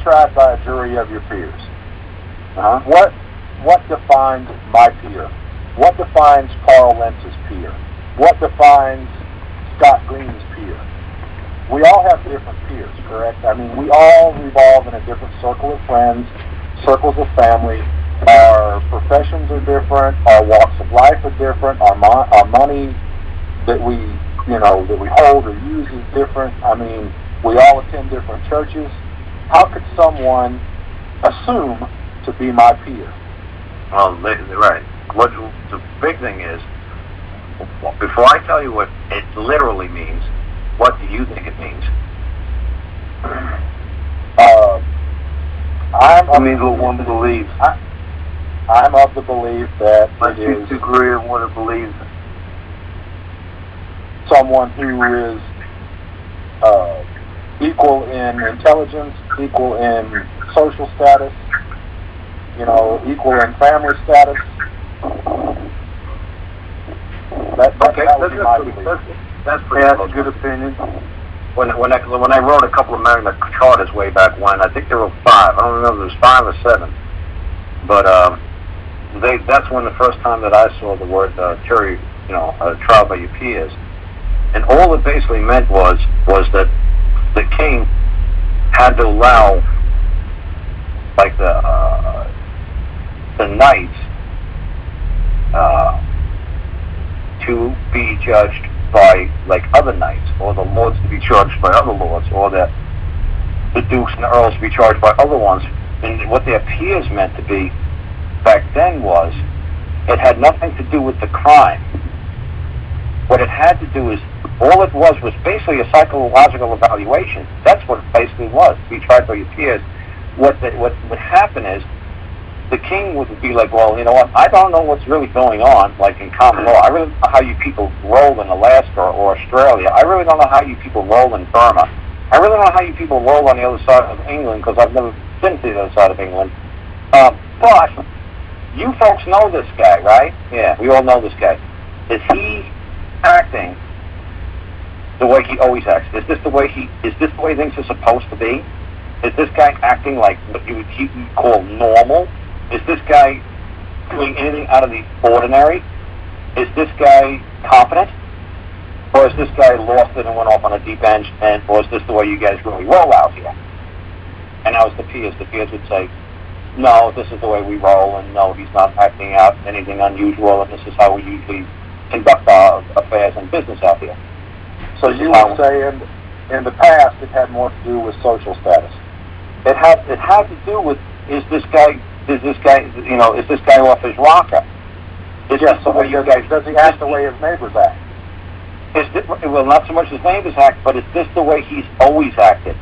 tried by a jury of your peers. Uh-huh. What defines my peer? What defines Karl Lentz's peer? What defines Scott Green's peer? We all have different peers, correct? I mean, we all revolve in a different circle of friends, circles of family. Our professions are different. Our walks of life are different. Our money that we hold or use is different. I mean, we all attend different churches. How could someone assume to be my peer? Well, right. What the big thing is, before I tell you what it literally means, what do you think it means? It means what one believes. I'm of the belief that it is to agree on what it believes. Someone who is equal in intelligence, equal in social status, equal in family status. That's a good opinion. When I wrote a couple of Magna Chartas way back when, I think there were 5. I don't remember if it was 5 or 7. But that's when the first time that I saw the word jury, trial by your peers. And all it basically meant was that the king had to allow, like the knights to be judged by like other knights, or the lords to be charged by other lords, or the dukes and the earls to be charged by other ones. And what their peers meant to be back then was, it had nothing to do with the crime. What it had to do is, all it was basically a psychological evaluation. That's what it basically was, to be tried by your peers. What would happen is, the king would be like, well, you know what, I don't know what's really going on, like in common law. I really don't know how you people roll in Alaska or Australia. I really don't know how you people roll in Burma. I really don't know how you people roll on the other side of England, because I've never been to the other side of England. But you folks know this guy, right? Yeah, we all know this guy. Is he acting the way he always acts? Is this the way things are supposed to be? Is this guy acting like what you would call normal? Is this guy doing anything out of the ordinary? Is this guy competent? Or is this guy lost it and went off on a deep end, or is this the way you guys really roll out here? And that was the peers. The peers would say, no, this is the way we roll, and no, he's not acting out anything unusual, and this is how we usually conduct our affairs and business out here. So you would say in the past it had more to do with social status? It had to do with, is this guy off his rocker? Yes, so does he act the way his neighbors act? Well, not so much his neighbors act, but is this the way he's always acted?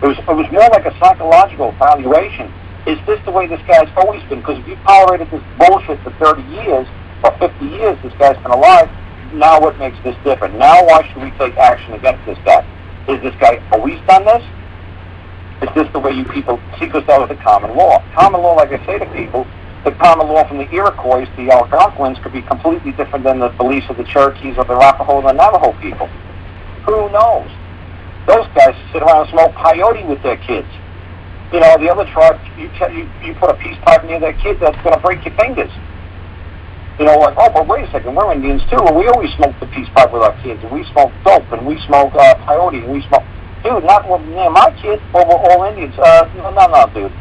It was more like a psychological evaluation. Is this the way this guy's always been? Because if you tolerated this bullshit for 30 years, or 50 years this guy's been alive, now what makes this different? Now why should we take action against this guy? Is this guy always done this? Is this the way you people see? Because that was the common law. Common law, like I say to people, the common law from the Iroquois to the Algonquins could be completely different than the beliefs of the Cherokees or the Arapaho or the Navajo people. Who knows? Those guys sit around and smoke peyote with their kids. The other tribe, you put a peace pipe near their kid, that's going to break your fingers. But wait a second, we're Indians too, and we always smoke the peace pipe with our kids, and we smoke dope, and we smoke peyote, and we smoke... Dude, not near my kids, but we're all Indians. No, dude.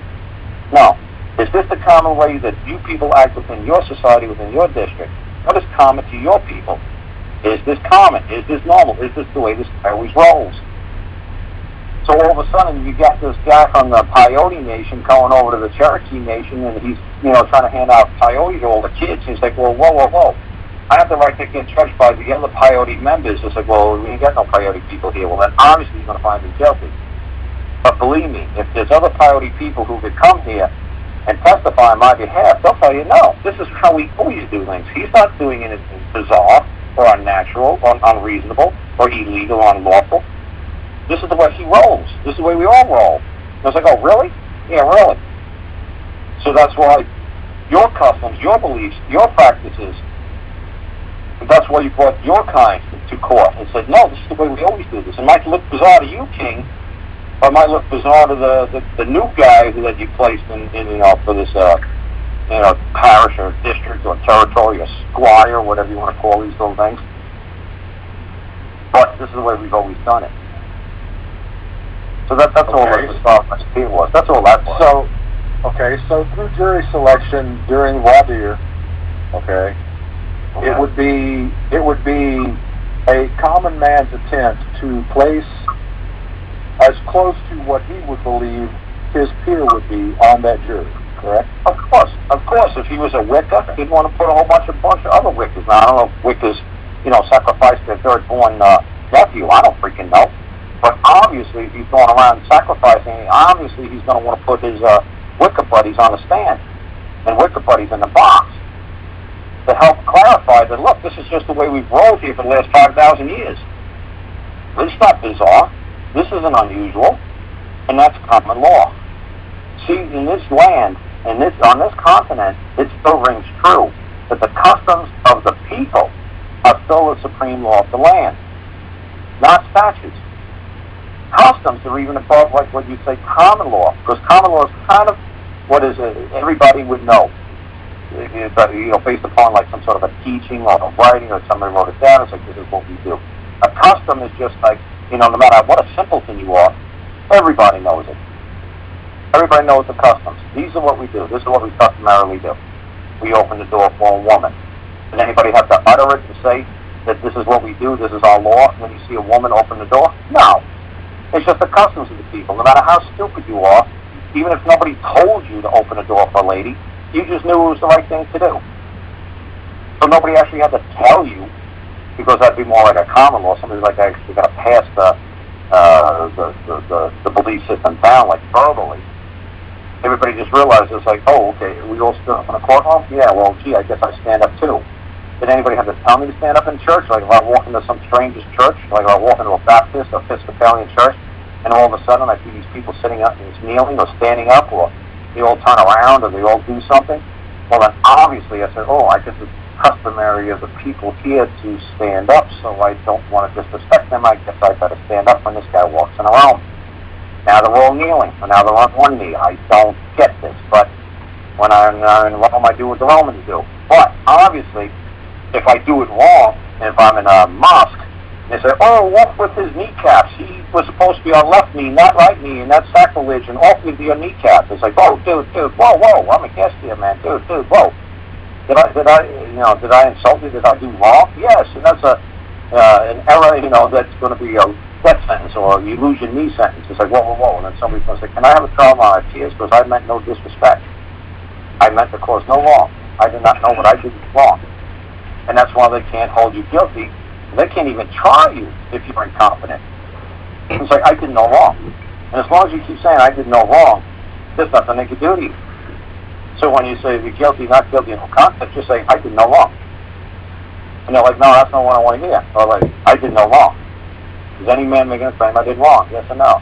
No. Is this the common way that you people act within your society, within your district? What is common to your people? Is this common? Is this normal? Is this the way this always rolls? So all of a sudden, you got this guy from the Peyote Nation going over to the Cherokee Nation, and he's, trying to hand out peyote to all the kids. He's like, well, whoa. I have the right to get judged by the other Peyote members. It's like, well, we ain't got no Peyote people here. Well, then obviously you're going to find me guilty. But believe me, if there's other Peyote people who could come here and testify on my behalf, they'll tell you, no, this is how we always do things. He's not doing anything bizarre or unnatural or unreasonable or illegal or unlawful. This is the way he rolls. This is the way we all roll. And I was like, oh, really? Yeah, really. So that's why your customs, your beliefs, your practices, that's why you brought your kind to court and said, no, this is the way we always do this. It might look bizarre to you, King, or it might look bizarre to the new guy that you placed in for this, parish or district or territory or squire, whatever you want to call these little things. But this is the way we've always done it. So that's all that the softness was. That's all that was. So through jury selection during voir dire, it would be a common man's attempt to place as close to what he would believe his peer would be on that jury, correct? Of course. If he was a Wicca, he'd want to put a whole bunch of other Wiccas. Now, I don't know if Wiccas, sacrificed their third-born nephew. I don't freaking know. But obviously, if he's going around sacrificing, obviously he's going to want to put his Wicca buddies on the stand and Wicca buddies in the box to help clarify that, look, this is just the way we've rolled here for the last 5,000 years. This is not bizarre. This isn't unusual. And that's common law. See, in this land, on this continent, it still rings true that the customs of the people are still the supreme law of the land, not statutes. Customs are even above, like what you'd say, common law, because common law is kind of what is everybody would know, based upon like some sort of a teaching or a writing or somebody wrote it down. It's like, this is what we do. A custom is just like, no matter what a simpleton you are, everybody knows it. Everybody knows the customs. These are what we do. This is what we customarily do. We open the door for a woman. Does anybody have to utter it and say that this is what we do, this is our law, when you see a woman open the door? No. It's just the customs of the people. No matter how stupid you are, even if nobody told you to open a door for a lady, you just knew it was the right thing to do. So nobody actually had to tell you, because that'd be more like a common law. Somebody's like, actually got to pass the belief system down, like verbally. Everybody just realized it's like, oh, okay, we all stood up in a courtroom? Yeah, well, gee, I guess I stand up too. Did anybody have to tell me to stand up in church? Like if I walk into some stranger's church, like if I walk into a Baptist or Episcopalian church, and all of a sudden I see these people sitting up and kneeling or standing up, or they all turn around or they all do something, well then obviously I said, oh, I guess it's customary of the people here to stand up, so I don't want to disrespect them. I guess I better stand up when this guy walks in around. Now they're all kneeling, or now they're on one knee. I don't get this, but when I'm in Rome, I do what the Romans do. But obviously, if I do it wrong, and if I'm in a mosque, and they say, oh, what's with his kneecaps? He was supposed to be on left knee, not right knee, and that's sacrilege, and off with your kneecap. It's like, oh, dude, whoa, I'm a guest here, man, dude, whoa. Did I insult you? Did I do wrong? Yes, and that's an error, that's going to be a death sentence or you lose your knee sentence. It's like, whoa, and then somebody's going to say, can I have a trial on my tears? Because I meant no disrespect. I meant to cause no wrong. I did not know what I did wrong. And that's why they can't hold you guilty. They can't even try you if you're incompetent. It's like, I did no wrong. And as long as you keep saying, I did no wrong, there's nothing they can do to you. So when you say you're guilty, not guilty, no contest, just say, I did no wrong. And they're like, no, that's not what I want to hear. Or like, I did no wrong. Is any man making a claim I did wrong? Yes or no?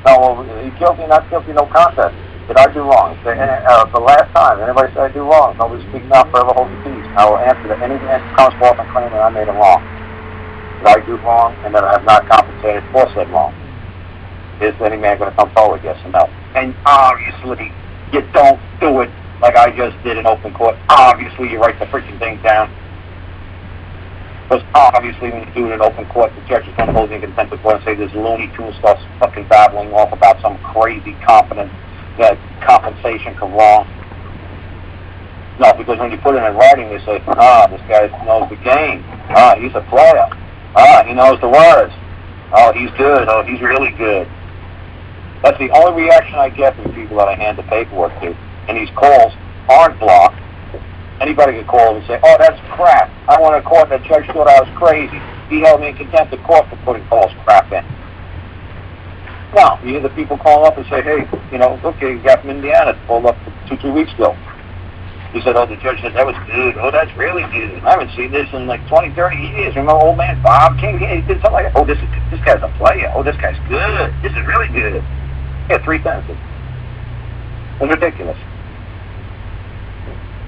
No, well, are you guilty, not guilty, no contest. Did I do wrong? The last time, anybody say I do wrong? Nobody's speaking out, forever hold your peace. I will answer that any man comes forth and claim that I made a wrong. Did I do wrong and that I have not compensated for said wrong? Is any man going to come forward? Yes or no? And obviously, you don't do it like I just did in open court. Obviously, you write the freaking thing down. Because obviously, when you do it in open court, the judge is going to hold you in contempt of court and say this Looney Tunes starts fucking babbling off about some crazy competent that compensation for wrong. No, because when you put it in writing, they say, this guy knows the game. He's a player. He knows the words. Oh, he's good. Oh, he's really good. That's the only reaction I get from people that I hand the paperwork to. And these calls aren't blocked. Anybody can call and say, oh, that's crap. I went to court and the judge thought I was crazy. He held me in contempt of court for putting false crap in. No, you hear the people call up and say, hey, okay, you got from Indiana, pulled up 2-3 weeks ago. He said, oh, the judge said, that was good. Oh, that's really good. I haven't seen this in like 20, 30 years. Remember old man Bob came here, he did something like that. Oh, this guy's a player. Oh, this guy's good. This is really good. Yeah, 3 sentences. It's ridiculous.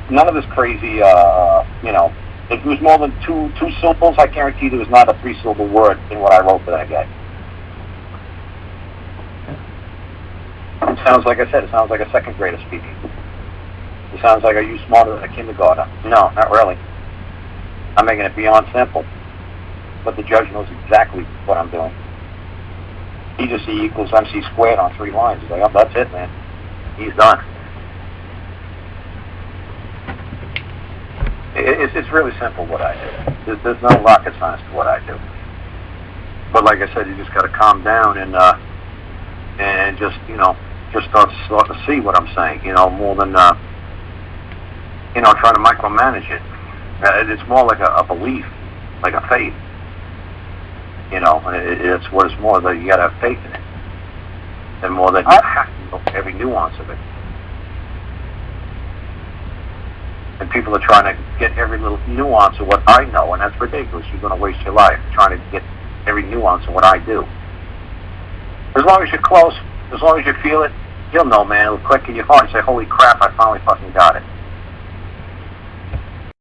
None of this crazy, if it was more than two syllables, I guarantee there was not a 3-syllable word in what I wrote for that guy. It sounds like I said, it sounds like a second grader speaking. It sounds like, are you smarter than a kindergartner? No, not really. I'm making it beyond simple. But the judge knows exactly what I'm doing. He just E equals MC squared on 3 lines. He's like, oh, that's it, man. He's done. It's really simple what I do. There's no rocket science to what I do. But like I said, you just got to calm down and just, you know, just start to see what I'm saying, you know, more than, you know, trying to micromanage it. It's more like a belief, like a faith. You know, it's what it's more that you got to have faith in it, and more than you have to know every nuance of it. And people are trying to get every little nuance of what I know, and that's ridiculous. You're going to waste your life trying to get every nuance of what I do. As long as you're close, as long as you feel it, you'll know, man. It'll click in your heart and say, holy crap, I finally fucking got it.